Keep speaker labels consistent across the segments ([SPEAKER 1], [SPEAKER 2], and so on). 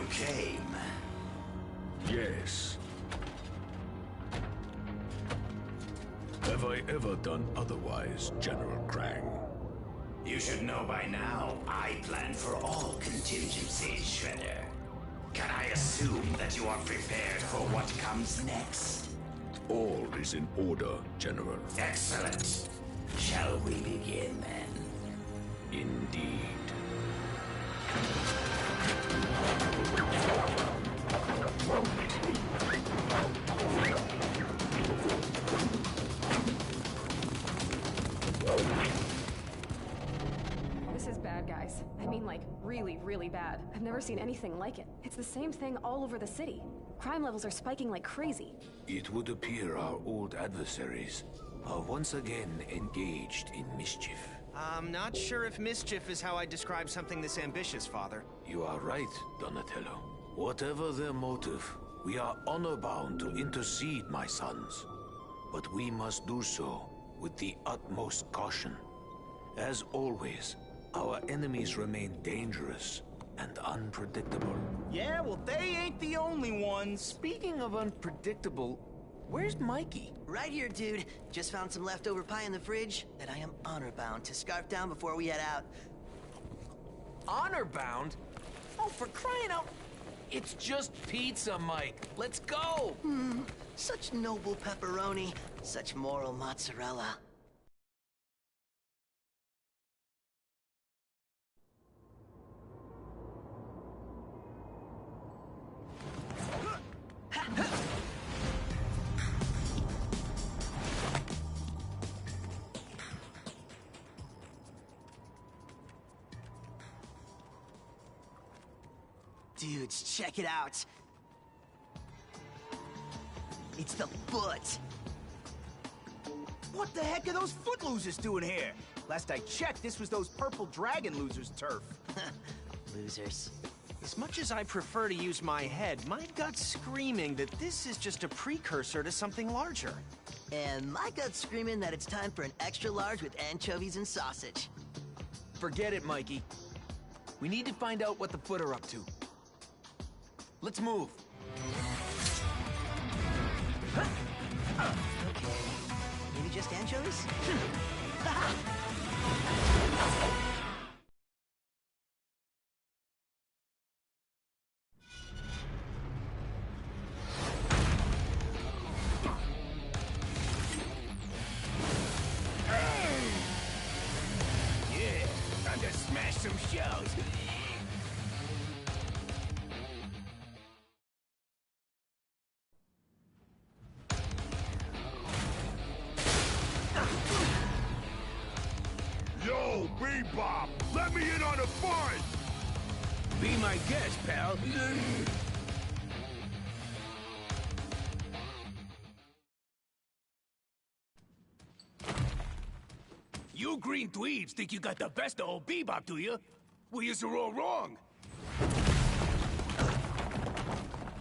[SPEAKER 1] came.
[SPEAKER 2] Yes. Have I ever done otherwise, General Krang?
[SPEAKER 1] You should know by now, I plan for all contingencies, Shredder. Can I assume that you are prepared for what comes next?
[SPEAKER 2] All is in order, General.
[SPEAKER 1] Excellent. Shall we begin then?
[SPEAKER 2] Indeed.
[SPEAKER 3] This is bad, guys. I mean, like, really, really bad. I've never seen anything like it. It's the same thing all over the city. Crime levels are spiking like crazy.
[SPEAKER 4] It would appear our old adversaries are once again engaged in mischief.
[SPEAKER 5] I'm not sure if mischief is how I describe something this ambitious, Father.
[SPEAKER 4] You are right, Donatello. Whatever their motive, we are honor-bound to intercede, my sons. But we must do so with the utmost caution. As always, our enemies remain dangerous and unpredictable.
[SPEAKER 6] Yeah, well, they ain't the only ones.
[SPEAKER 5] Speaking of unpredictable, where's Mikey?
[SPEAKER 7] Right here, dude. Just found some leftover pie in the fridge that I am honor-bound to scarf down before we head out.
[SPEAKER 4] Honor-bound? Oh, for crying out... It's just pizza, Mike. Let's go!
[SPEAKER 7] Such noble pepperoni, such moral mozzarella. Dudes, check it out. It's the foot.
[SPEAKER 6] What the heck are those foot losers doing here? Last I checked, this was those purple dragon losers' turf.
[SPEAKER 7] Losers.
[SPEAKER 5] As much as I prefer to use my head, my gut's screaming that this is just a precursor to something larger.
[SPEAKER 7] And my gut's screaming that it's time for an extra large with anchovies and sausage.
[SPEAKER 4] Forget it, Mikey. We need to find out what the Foot are up to. Let's move.
[SPEAKER 7] Okay. Maybe just anchovies?
[SPEAKER 6] Yeah, time to smash some shells.
[SPEAKER 2] Yo, Bebop! Let me in on the fun!
[SPEAKER 6] Be my guest, pal. You green dweebs think you got the best of old Bebop, do you? Well, you're all wrong.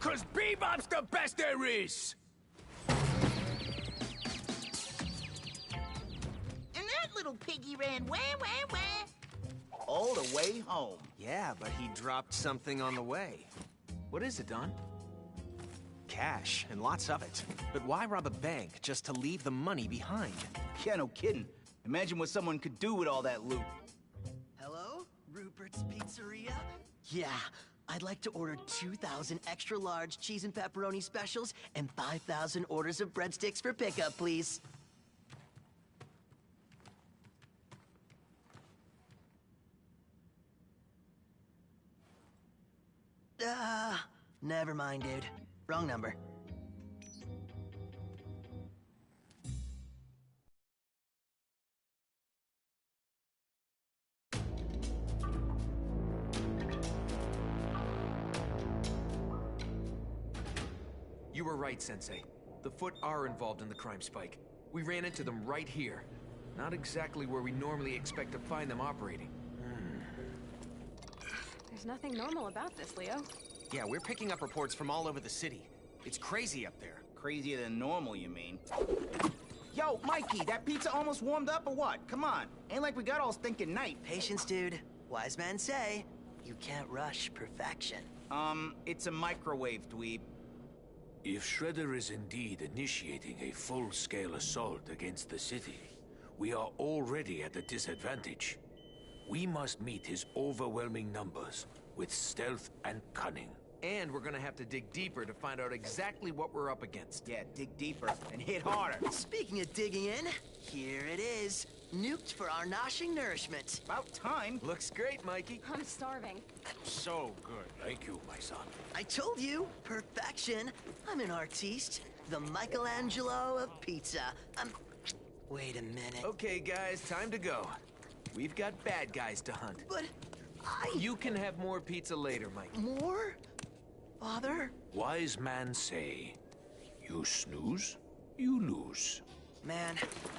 [SPEAKER 6] 'Cause Bebop's the best there is!
[SPEAKER 8] And that little piggy ran wah.
[SPEAKER 6] All the way home.
[SPEAKER 5] Yeah, but he dropped something on the way.
[SPEAKER 4] What is it, Don?
[SPEAKER 5] Cash, and lots of it. But why rob a bank just to leave the money behind?
[SPEAKER 6] Yeah, no kidding. Imagine what someone could do with all that loot.
[SPEAKER 7] Hello? Rupert's Pizzeria? Yeah, I'd like to order 2,000 extra large cheese and pepperoni specials and 5,000 orders of breadsticks for pickup, please. Never mind, dude. Wrong number.
[SPEAKER 4] You were right, Sensei. The Foot are involved in the crime spike. We ran into them right here. Not exactly where we normally expect to find them operating.
[SPEAKER 3] There's nothing normal about this, Leo.
[SPEAKER 5] Yeah, we're picking up reports from all over the city. It's crazy up there.
[SPEAKER 6] Crazier than normal, you mean? Yo, Mikey, that pizza almost warmed up or what? Come on. Ain't like we got all stinking night.
[SPEAKER 7] Patience, dude. Wise men say, you can't rush perfection.
[SPEAKER 6] It's a microwave, dweeb.
[SPEAKER 4] If Shredder is indeed initiating a full-scale assault against the city, we are already at a disadvantage. We must meet his overwhelming numbers with stealth and cunning.
[SPEAKER 5] And we're gonna have to dig deeper to find out exactly what we're up against.
[SPEAKER 6] Yeah, dig deeper and hit harder.
[SPEAKER 7] Speaking of digging in, here it is. Nuked for our noshing nourishment.
[SPEAKER 6] About time.
[SPEAKER 5] Looks great, Mikey.
[SPEAKER 3] I'm starving.
[SPEAKER 5] So good.
[SPEAKER 4] Thank you, my son.
[SPEAKER 7] I told you, perfection. I'm an artiste, the Michelangelo of pizza. Wait a minute.
[SPEAKER 5] Okay, guys, time to go. We've got bad guys to hunt.
[SPEAKER 7] But
[SPEAKER 5] You can have more pizza later, Mikey.
[SPEAKER 7] More? Father?
[SPEAKER 4] Wise man say, you snooze, you lose.
[SPEAKER 7] Man,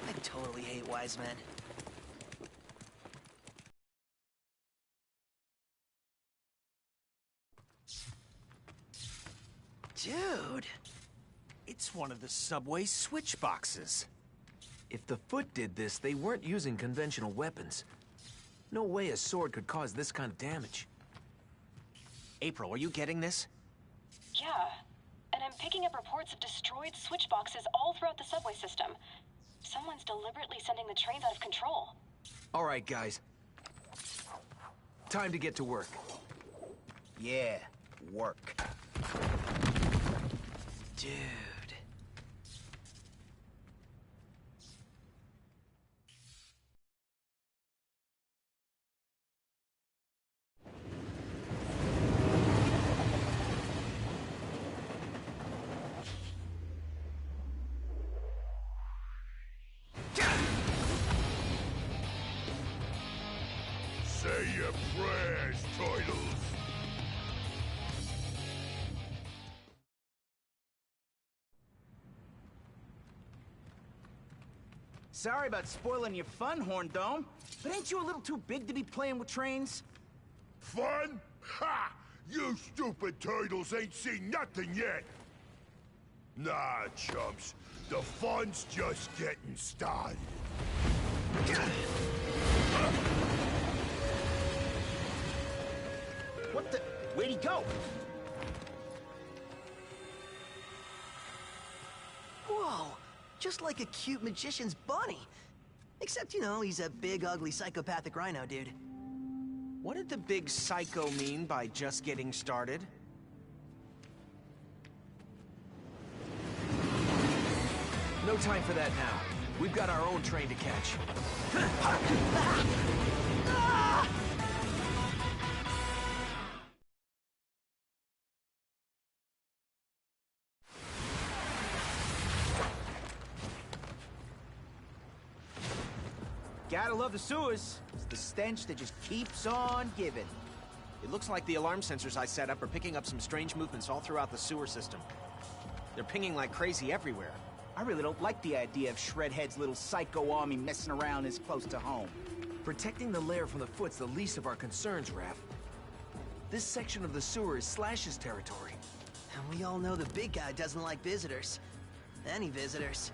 [SPEAKER 7] I totally hate wise men. Dude!
[SPEAKER 5] It's one of the subway switch boxes. If the Foot did this, they weren't using conventional weapons. No way a sword could cause this kind of damage. April, are you getting this?
[SPEAKER 3] Yeah, and I'm picking up reports of destroyed switch boxes all throughout the subway system. Someone's deliberately sending the trains out of control.
[SPEAKER 5] All right, guys. Time to get to work.
[SPEAKER 6] Yeah, work.
[SPEAKER 7] Dude.
[SPEAKER 2] Say your prayers, turtles.
[SPEAKER 6] Sorry about spoiling your fun, Horn Dome, but ain't you a little too big to be playing with trains?
[SPEAKER 2] Fun? Ha! You stupid turtles ain't seen nothing yet. Nah, chumps. The fun's just getting started.
[SPEAKER 6] What the? Where'd he go?
[SPEAKER 7] Whoa! Just like a cute magician's bunny. Except, you know, he's a big, ugly, psychopathic rhino dude.
[SPEAKER 5] What did the big psycho mean by just getting started? No time for that now. We've got our own train to catch.
[SPEAKER 6] Gotta love the sewers. It's the stench that just keeps on giving.
[SPEAKER 5] It looks like the alarm sensors I set up are picking up some strange movements all throughout the sewer system. They're pinging like crazy everywhere.
[SPEAKER 6] I really don't like the idea of Shredhead's little psycho army messing around this close to home.
[SPEAKER 5] Protecting the lair from the Foot's the least of our concerns, Raph. This section of the sewer is Slash's territory.
[SPEAKER 7] And we all know the big guy doesn't like visitors. Any visitors.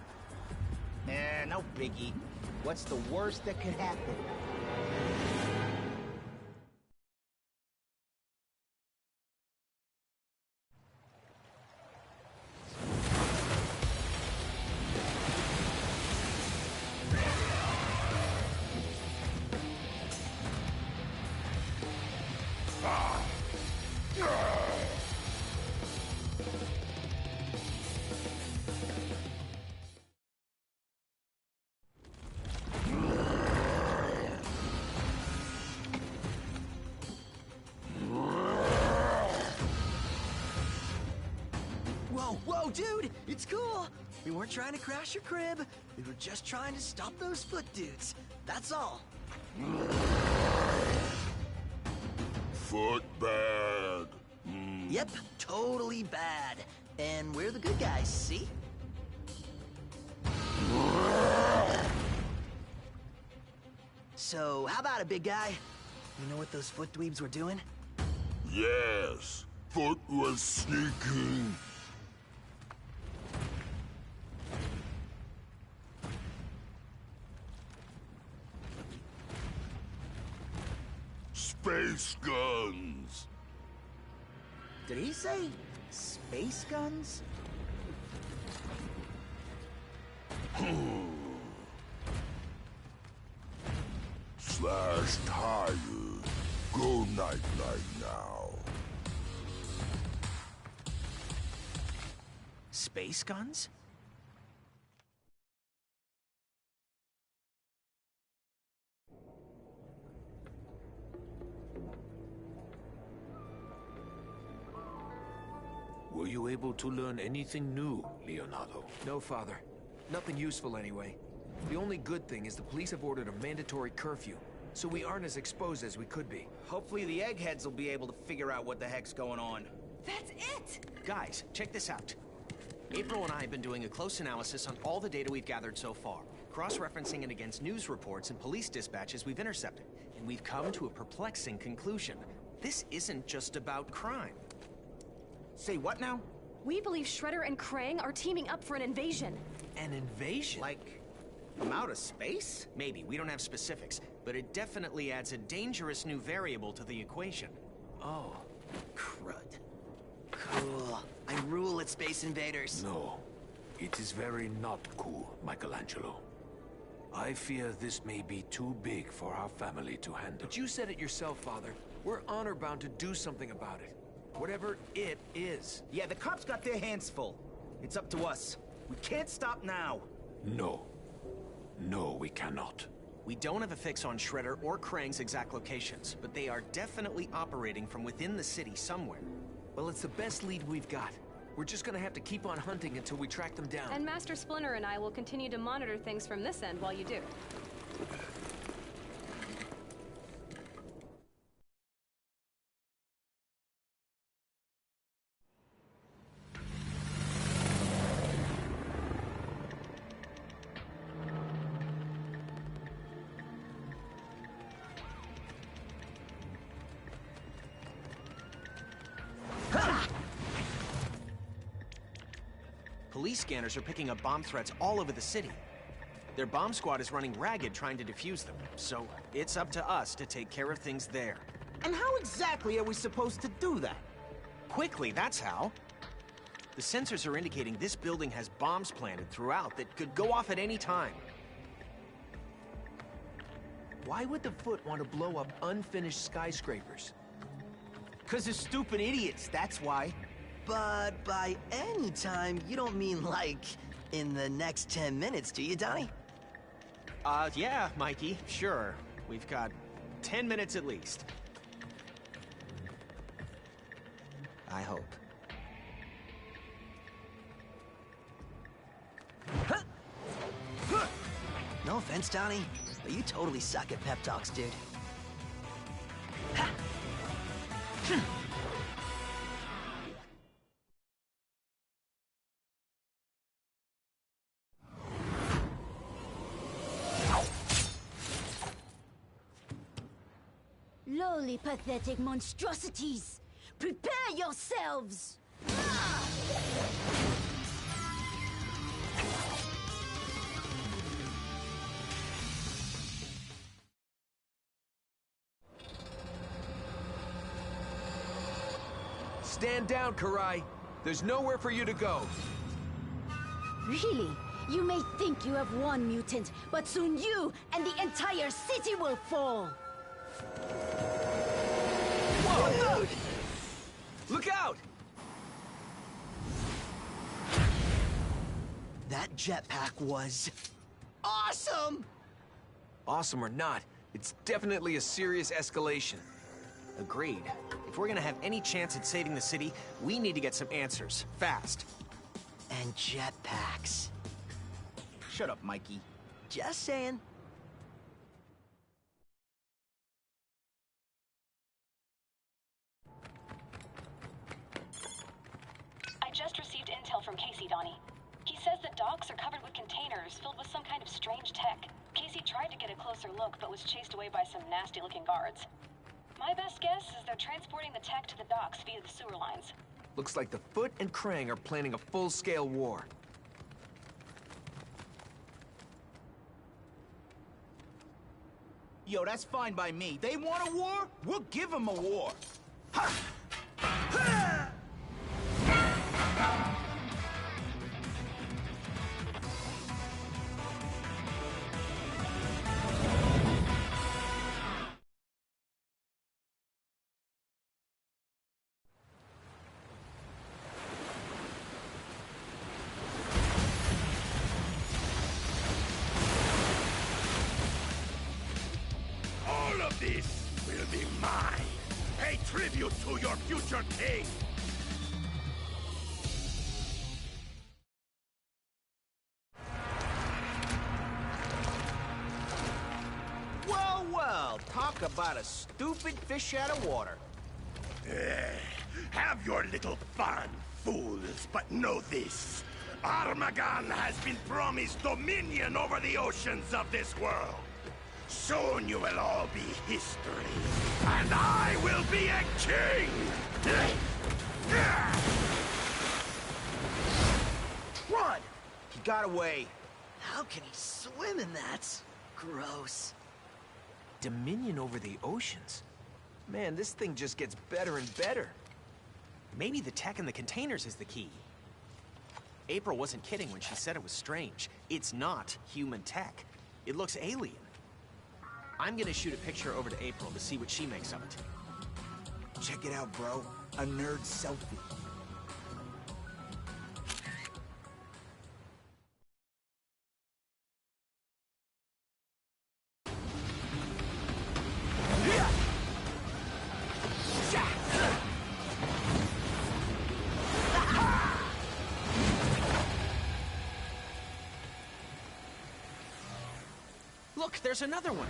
[SPEAKER 6] No biggie. What's the worst that could happen?
[SPEAKER 7] Whoa, dude! It's cool! We weren't trying to crash your crib. We were just trying to stop those Foot dudes. That's all.
[SPEAKER 2] Foot bad.
[SPEAKER 7] Yep, totally bad. And we're the good guys, see? So, how about it, big guy? You know what those Foot dweebs were doing?
[SPEAKER 2] Yes, Foot was sneaking. Space guns.
[SPEAKER 6] Did he say space guns?
[SPEAKER 2] Slash tired. Go night-night now.
[SPEAKER 5] Space guns?
[SPEAKER 4] Were you able to learn anything new, Leonardo?
[SPEAKER 5] No, Father. Nothing useful anyway. The only good thing is the police have ordered a mandatory curfew, so we aren't as exposed as we could be.
[SPEAKER 6] Hopefully the eggheads will be able to figure out what the heck's going on.
[SPEAKER 9] That's it!
[SPEAKER 10] Guys, check this out. April and I have been doing a close analysis on all the data we've gathered so far, cross-referencing it against news reports and police dispatches we've intercepted, and we've come to a perplexing conclusion. This isn't just about crime.
[SPEAKER 6] Say what now?
[SPEAKER 3] We believe Shredder and Krang are teaming up for an invasion.
[SPEAKER 5] An invasion?
[SPEAKER 6] Like, from outer space?
[SPEAKER 10] Maybe, we don't have specifics, but it definitely adds a dangerous new variable to the equation.
[SPEAKER 5] Oh.
[SPEAKER 7] Crud. Cool. I rule at Space Invaders.
[SPEAKER 4] No. It is very not cool, Michelangelo. I fear this may be too big for our family to handle.
[SPEAKER 5] But you said it yourself, Father. We're honor-bound to do something about it. Whatever it is.
[SPEAKER 6] Yeah, the cops got their hands full. It's up to us. We can't stop now.
[SPEAKER 4] No. No, we cannot.
[SPEAKER 10] We don't have a fix on Shredder or Krang's exact locations, but they are definitely operating from within the city somewhere.
[SPEAKER 5] Well, it's the best lead we've got. We're just gonna have to keep on hunting until we track them down.
[SPEAKER 3] And Master Splinter and I will continue to monitor things from this end while you do.
[SPEAKER 10] Police scanners are picking up bomb threats all over the city. Their bomb squad is running ragged trying to defuse them, so it's up to us to take care of things there.
[SPEAKER 6] And how exactly are we supposed to do that?
[SPEAKER 10] Quickly, that's how. The sensors are indicating this building has bombs planted throughout that could go off at any time.
[SPEAKER 5] Why would the Foot want to blow up unfinished skyscrapers?
[SPEAKER 6] 'Cause they're stupid idiots, that's why.
[SPEAKER 7] But by any time, you don't mean like in the next 10 minutes, do you, Donnie?
[SPEAKER 10] Yeah, Mikey, sure. We've got 10 minutes at least. I hope.
[SPEAKER 7] No offense, Donnie, but you totally suck at pep talks, dude.
[SPEAKER 11] Lowly, pathetic monstrosities! Prepare yourselves!
[SPEAKER 5] Stand down, Karai. There's nowhere for you to go.
[SPEAKER 11] Really? You may think you have won, mutant, but soon you and the entire city will fall!
[SPEAKER 5] Whoa! Look out!
[SPEAKER 7] That jetpack was awesome!
[SPEAKER 5] Awesome or not, it's definitely a serious escalation.
[SPEAKER 10] Agreed. If we're gonna have any chance at saving the city, we need to get some answers, fast.
[SPEAKER 7] And jetpacks.
[SPEAKER 6] Shut up, Mikey.
[SPEAKER 7] Just saying.
[SPEAKER 3] I just received intel from Casey, Donnie. He says the docks are covered with containers filled with some kind of strange tech. Casey tried to get a closer look, but was chased away by some nasty-looking guards. My best guess is they're transporting the tech to the docks via the sewer lines.
[SPEAKER 5] Looks like the Foot and Krang are planning a full-scale war.
[SPEAKER 6] Yo, that's fine by me. They want a war? We'll give them a war. Ha! Ha!
[SPEAKER 2] This will be mine. Pay tribute to your future king.
[SPEAKER 6] Well, well, talk about a stupid fish out of water.
[SPEAKER 2] Have your little fun, fools, but know this. Armagon has been promised dominion over the oceans of this world. Soon you will all be history, and I will be a king!
[SPEAKER 6] Run! He got away.
[SPEAKER 7] How can he swim in that? Gross.
[SPEAKER 5] Dominion over the oceans? Man, this thing just gets better and better.
[SPEAKER 10] Maybe the tech in the containers is the key. April wasn't kidding when she said it was strange. It's not human tech. It looks alien. I'm gonna shoot a picture over to April to see what she makes of it.
[SPEAKER 6] Check it out, bro. A nerd selfie.
[SPEAKER 10] Look, there's another one.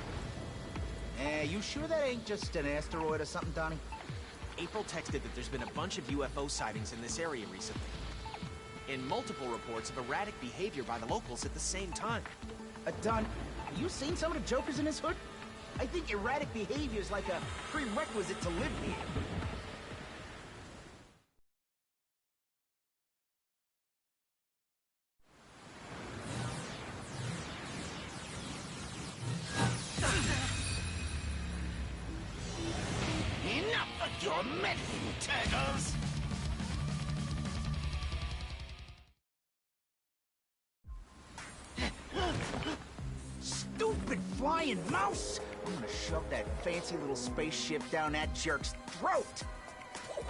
[SPEAKER 6] You sure that ain't just an asteroid or something, Donnie?
[SPEAKER 10] April texted that there's been a bunch of UFO sightings in this area recently. And multiple reports of erratic behavior by the locals at the same time.
[SPEAKER 6] Don, you seen some of the jokers in this hood? I think erratic behavior is like a prerequisite to live here.
[SPEAKER 1] Enough of your meddling, turtles!
[SPEAKER 6] Stupid flying mouse! I'm gonna shove that fancy little spaceship down that jerk's throat!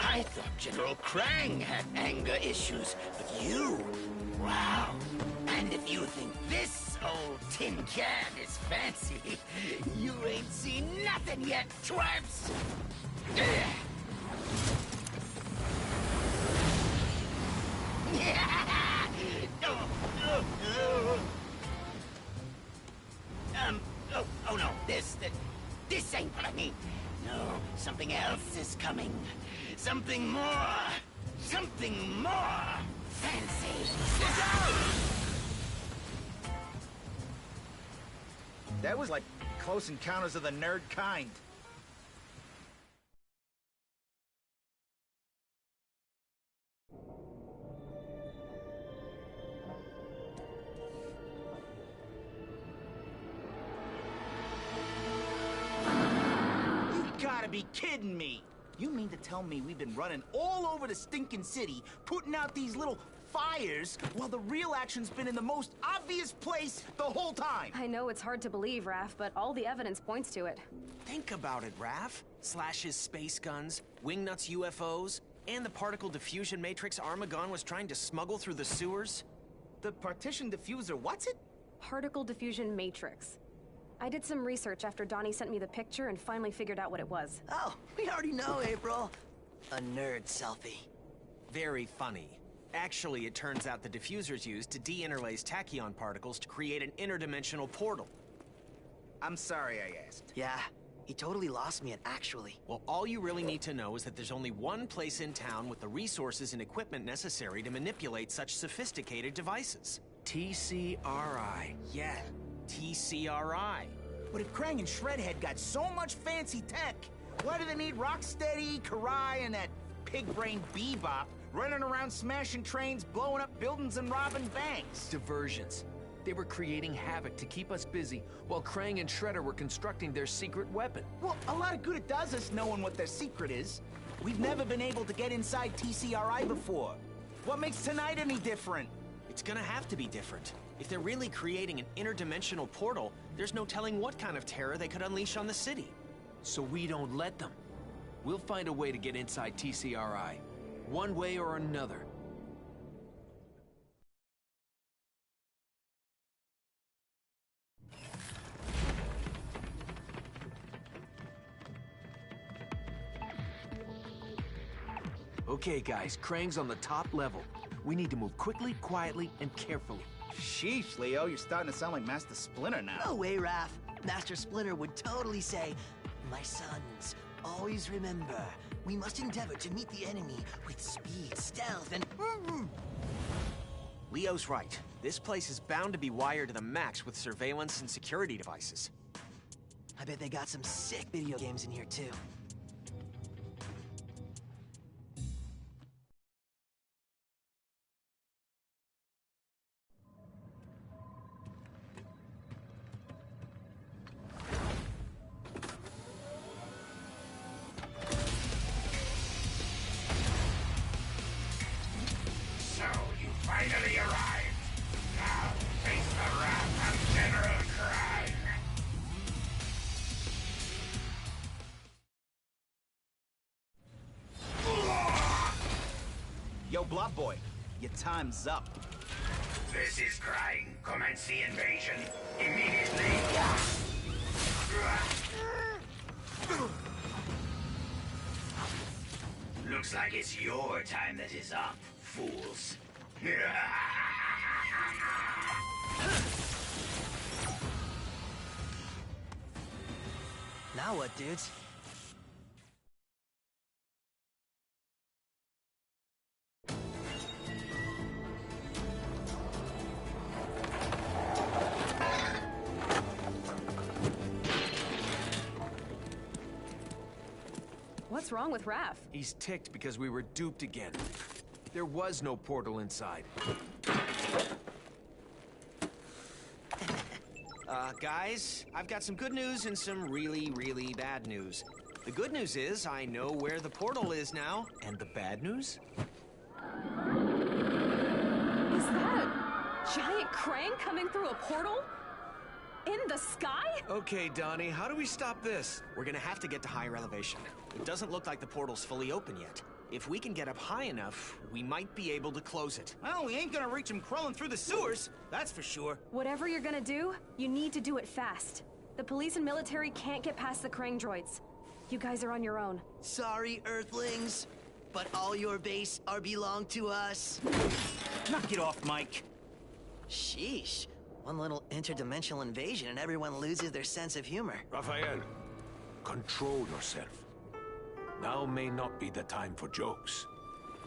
[SPEAKER 1] I thought General Krang had anger issues, but you... Wow. And if you think this old tin can is fancy, you ain't seen nothing yet, twerps! Oh no, this ain't what I mean. No, something else is coming. Something more fancy. Look out!
[SPEAKER 6] That was like Close Encounters of the Nerd kind. You gotta be kidding me! You mean to tell me we've been running all over the stinking city, putting out these little fires, while the real action's been in the most obvious place the whole time?
[SPEAKER 3] I know it's hard to believe, Raph, but all the evidence points to it.
[SPEAKER 10] Think about it, Raph. Slash's space guns, Wingnut's UFOs, and the particle diffusion matrix Armagon was trying to smuggle through the sewers.
[SPEAKER 6] The partition diffuser, what's it?
[SPEAKER 3] Particle diffusion matrix. I did some research after Donnie sent me the picture and finally figured out what it was.
[SPEAKER 7] Oh, we already know, April. A nerd selfie.
[SPEAKER 10] Very funny. Actually, it turns out the diffuser's used to de-interlace tachyon particles to create an interdimensional portal.
[SPEAKER 6] I'm sorry I asked.
[SPEAKER 7] Yeah, he totally lost me at actually.
[SPEAKER 10] Well, all you really need to know is that there's only one place in town with the resources and equipment necessary to manipulate such sophisticated devices.
[SPEAKER 5] TCRI.
[SPEAKER 10] Yeah, TCRI.
[SPEAKER 6] But if Krang and Shredhead got so much fancy tech, why do they need Rocksteady, Karai, and that pig-brained Bebop running around smashing trains, blowing up buildings, and robbing banks?
[SPEAKER 5] Diversions. They were creating havoc to keep us busy, while Krang and Shredder were constructing their secret weapon.
[SPEAKER 6] Well, a lot of good it does us knowing what their secret is. We've never been able to get inside TCRI before. What makes tonight any different?
[SPEAKER 10] It's gonna have to be different. If they're really creating an interdimensional portal, there's no telling what kind of terror they could unleash on the city.
[SPEAKER 5] So we don't let them. We'll find a way to get inside TCRI. One way or another. Okay, guys, Krang's on the top level. We need to move quickly, quietly, and carefully.
[SPEAKER 6] Sheesh, Leo, you're starting to sound like Master Splinter now.
[SPEAKER 7] No way, Raph. Master Splinter would totally say, "My sons, always remember, we must endeavor to meet the enemy with speed, stealth, and..."
[SPEAKER 10] Leo's right. This place is bound to be wired to the max with surveillance and security devices.
[SPEAKER 7] I bet they got some sick video games in here, too.
[SPEAKER 2] So, you finally arrived. Now, face the wrath of General Krang.
[SPEAKER 6] Yo, Blob Boy, your time's up.
[SPEAKER 2] This is Krang. Commence the invasion immediately. Looks like it's your time that is up, fools.
[SPEAKER 7] Now what, dudes?
[SPEAKER 3] What's wrong with Raph?
[SPEAKER 5] He's ticked because we were duped again. There was no portal inside.
[SPEAKER 10] Guys, I've got some good news and some really, really bad news. The good news is I know where the portal is now.
[SPEAKER 5] And the bad news?
[SPEAKER 3] Is that a giant Krang coming through a portal? In the sky?
[SPEAKER 5] Okay, Donnie, how do we stop this?
[SPEAKER 10] We're gonna have to get to higher elevation. It doesn't look like the portal's fully open yet. If we can get up high enough, we might be able to close it.
[SPEAKER 6] Well, we ain't gonna reach him crawling through the sewers, that's for sure.
[SPEAKER 3] Whatever you're gonna do, you need to do it fast. The police and military can't get past the Krang droids. You guys are on your own.
[SPEAKER 7] Sorry, Earthlings, but all your base are belong to us.
[SPEAKER 6] Knock it off, Mike.
[SPEAKER 7] Sheesh. One little interdimensional invasion and everyone loses their sense of humor.
[SPEAKER 4] Raphael, control yourself. Now may not be the time for jokes,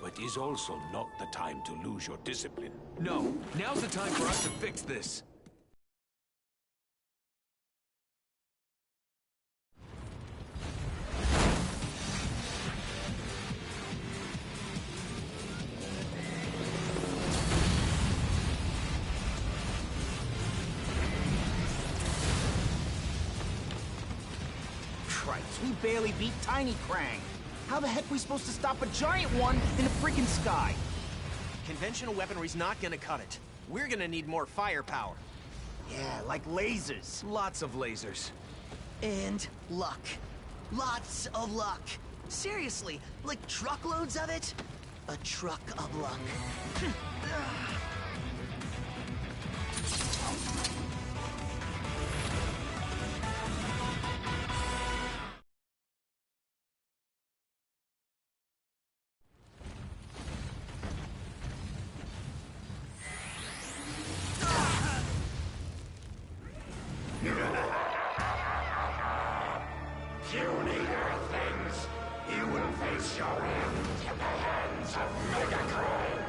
[SPEAKER 4] but is also not the time to lose your discipline.
[SPEAKER 5] No, now's the time for us to fix this.
[SPEAKER 6] Christ, we barely beat Tiny Krang. How the heck we supposed to stop a giant one in the freaking sky?
[SPEAKER 10] Conventional weaponry's not gonna cut it. We're gonna need more firepower.
[SPEAKER 6] Yeah, like lasers.
[SPEAKER 5] Lots of lasers.
[SPEAKER 7] And luck. Lots of luck. Seriously, like truckloads of it? A truck of luck.
[SPEAKER 2] Puny Earthlings, you will face your end at the hands of Mega Krang.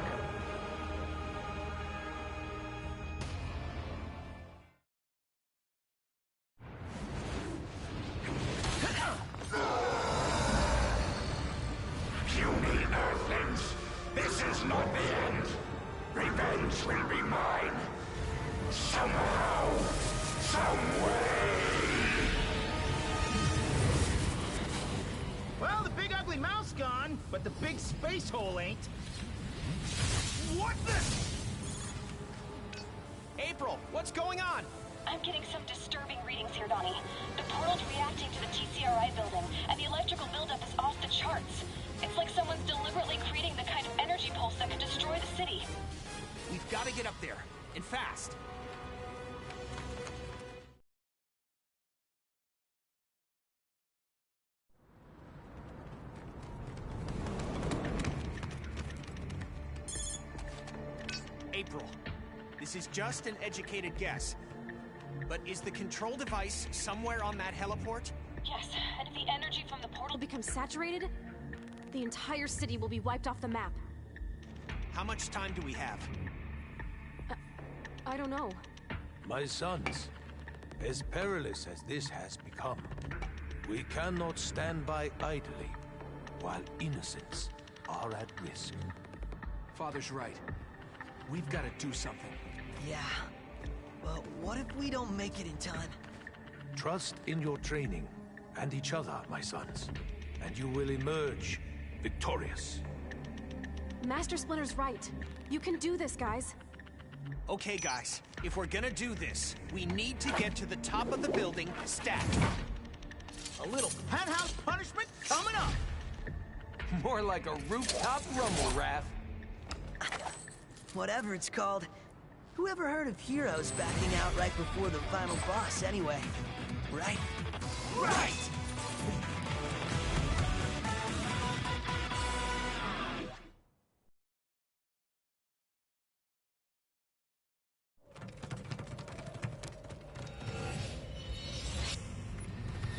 [SPEAKER 2] Puny Earthlings, this is not the end. Revenge will be mine. Somehow, some way.
[SPEAKER 6] Well, the big ugly mouse gone, but the big space hole ain't. What the?
[SPEAKER 10] April, what's going on?
[SPEAKER 3] I'm getting some disturbing readings here, Donnie. The portal's reacting to the TCRI building, and the electrical buildup is off the charts. It's like someone's deliberately creating the kind of energy pulse that could destroy the city.
[SPEAKER 10] We've got to get up there, and fast. This is just an educated guess. But is the control device somewhere on that heliport?
[SPEAKER 3] Yes, and if the energy from the portal
[SPEAKER 9] Becomes saturated, the entire city will be wiped off the map.
[SPEAKER 10] How much time do we have?
[SPEAKER 9] I don't know.
[SPEAKER 4] My sons, as perilous as this has become, we cannot stand by idly while innocents are at risk.
[SPEAKER 5] Father's right. We've got to do something.
[SPEAKER 7] Yeah. But what if we don't make it in time?
[SPEAKER 4] Trust in your training and each other, my sons, and you will emerge victorious.
[SPEAKER 9] Master Splinter's right. You can do this, guys.
[SPEAKER 10] Okay, guys, if we're gonna do this, we need to get to the top of the building stat.
[SPEAKER 6] A little penthouse punishment coming up.
[SPEAKER 5] More like a rooftop rumble, Raph.
[SPEAKER 7] Whatever it's called. Whoever heard of heroes backing out right before the final boss anyway? Right?
[SPEAKER 6] Right!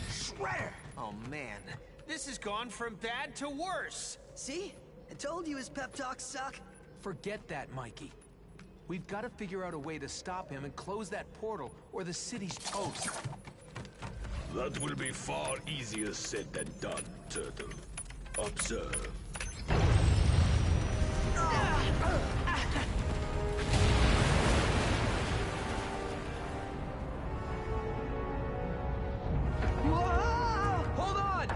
[SPEAKER 10] Shredder! Oh man, this has gone from bad to worse.
[SPEAKER 7] See? I told you his pep talks suck.
[SPEAKER 5] Forget that, Mikey. We've got to figure out a way to stop him and close that portal, or the city's toast.
[SPEAKER 2] That will be far easier said than done, Turtle. Observe.
[SPEAKER 5] Hold on!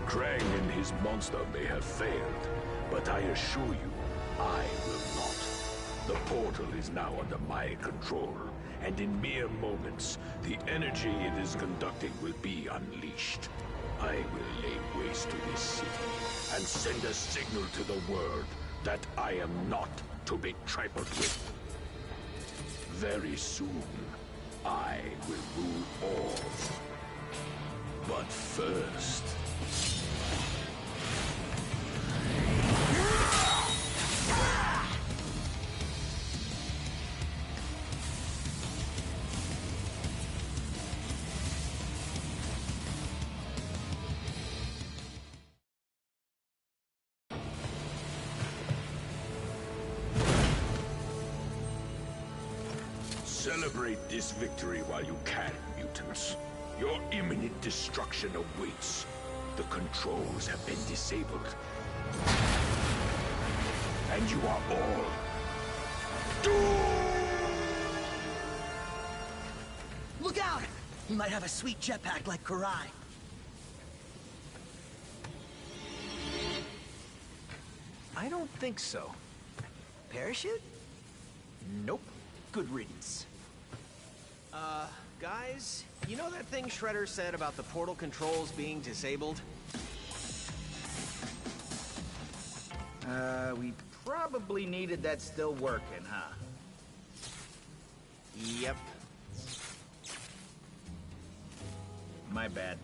[SPEAKER 2] Krang and his monster may have failed, but I assure you, I will not. The portal is now under my control, and in mere moments, the energy it is conducting will be unleashed. I will lay waste to this city, and send a signal to the world that I am not to be trifled with. Very soon, I will rule all. But first... Celebrate this victory while you can, mutants. Your imminent destruction awaits. The controls have been disabled. And you are all doomed!
[SPEAKER 7] Look out! He might have a sweet jetpack like Karai.
[SPEAKER 5] I don't think so.
[SPEAKER 7] Parachute?
[SPEAKER 5] Nope. Good riddance.
[SPEAKER 10] Guys, you know that thing Shredder said about the portal controls being disabled?
[SPEAKER 6] We probably needed that still working, huh?
[SPEAKER 10] Yep.
[SPEAKER 6] My bad.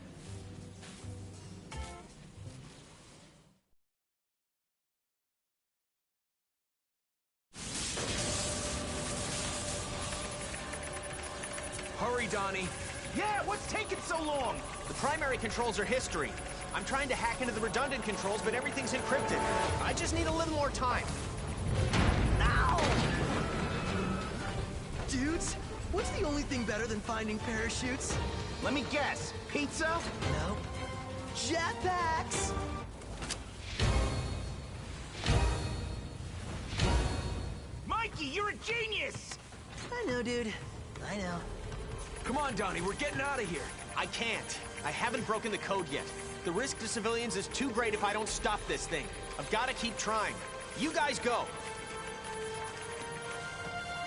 [SPEAKER 5] Hurry, Donnie.
[SPEAKER 6] Yeah, what's taking so long?
[SPEAKER 10] The primary controls are history. I'm trying to hack into the redundant controls, but everything's encrypted. I just need a little more time.
[SPEAKER 7] Ow! Dudes, what's the only thing better than finding parachutes?
[SPEAKER 6] Let me guess. Pizza?
[SPEAKER 7] No. Jetpacks!
[SPEAKER 6] Mikey, you're a genius!
[SPEAKER 7] I know, dude. I know.
[SPEAKER 5] Come on, Donnie, we're getting out of here.
[SPEAKER 10] I can't. I haven't broken the code yet. The risk to civilians is too great if I don't stop this thing. I've got to keep trying. You guys go.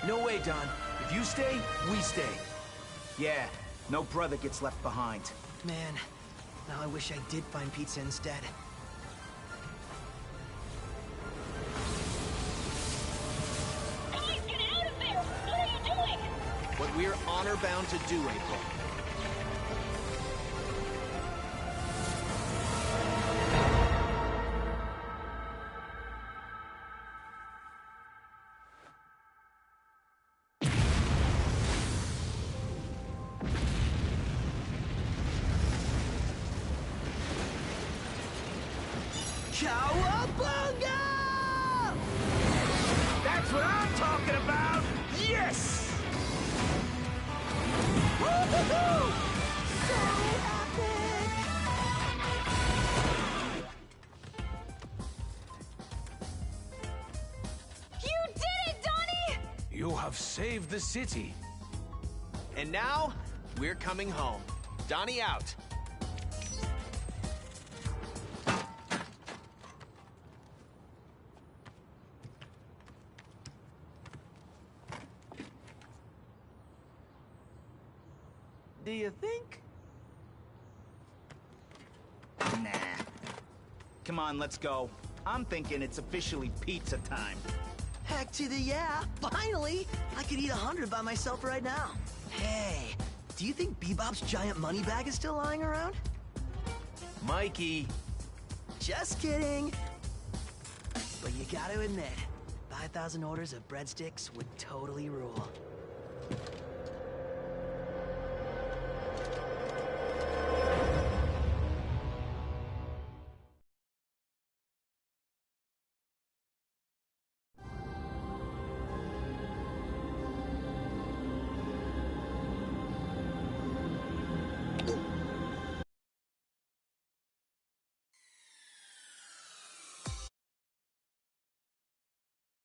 [SPEAKER 5] No way, Don. If you stay, we stay.
[SPEAKER 6] Yeah, no brother gets left behind.
[SPEAKER 7] Man, now I wish I did find pizza instead.
[SPEAKER 3] Guys, get out of there! What are you doing?
[SPEAKER 10] What we're honor-bound to do, April.
[SPEAKER 7] Cowabunga!
[SPEAKER 2] That's what I'm talking about! Yes!
[SPEAKER 7] Woo-hoo-hoo! So epic!
[SPEAKER 9] You did it, Donnie!
[SPEAKER 4] You have saved the city.
[SPEAKER 10] And now, we're coming home. Donnie out.
[SPEAKER 6] Do you think? Nah. Come on, let's go. I'm thinking it's officially pizza time.
[SPEAKER 7] Heck to the yeah! Finally! I could eat 100 by myself right now. Hey, do you think Bebop's giant money bag is still lying around?
[SPEAKER 10] Mikey.
[SPEAKER 7] Just kidding. But you gotta admit, 5,000 orders of breadsticks would totally rule.